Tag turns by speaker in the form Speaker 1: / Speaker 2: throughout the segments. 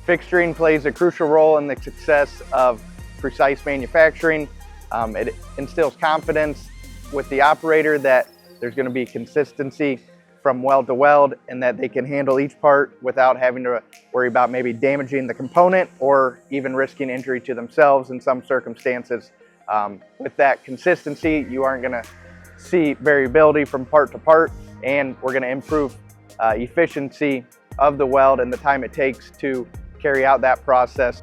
Speaker 1: Fixturing plays a crucial role in the success of precise manufacturing. It instills confidence with the operator that there's going to be consistency from weld to weld and that they can handle each part without having to worry about maybe damaging the component or even risking injury to themselves in some circumstances. With that consistency, you aren't going to see variability from part to part, and we're going to improve efficiency of the weld and the time it takes to carry out that process.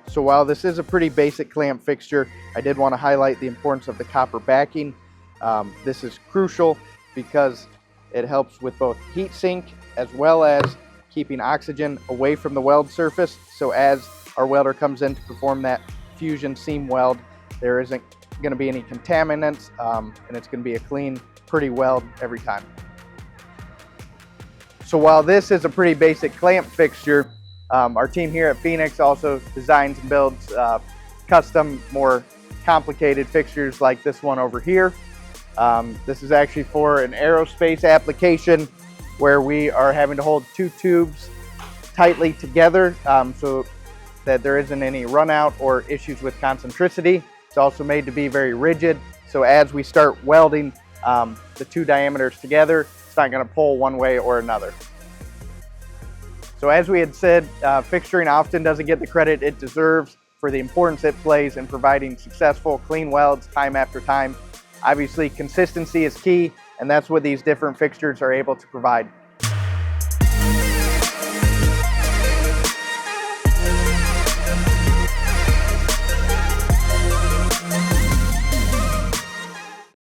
Speaker 1: So while this is a pretty basic clamp fixture, I did want to highlight the importance of the copper backing. This is crucial because it helps with both heat sink as well as keeping oxygen away from the weld surface. So as our welder comes in to perform that fusion seam weld, there isn't going to be any contaminants, and it's going to be a clean, pretty weld every time. So while this is a pretty basic clamp fixture, our team here at Phoenix also designs and builds custom, more complicated fixtures like this one over here. This is actually for an aerospace application where we are having to hold two tubes tightly together so that there isn't any run out or issues with concentricity. It's also made to be very rigid, so as we start welding the two diameters together, it's not going to pull one way or another. So as we had said, fixturing often doesn't get the credit it deserves for the importance it plays in providing successful, clean welds time after time. Obviously, consistency is key, and that's what these different fixtures are able to provide.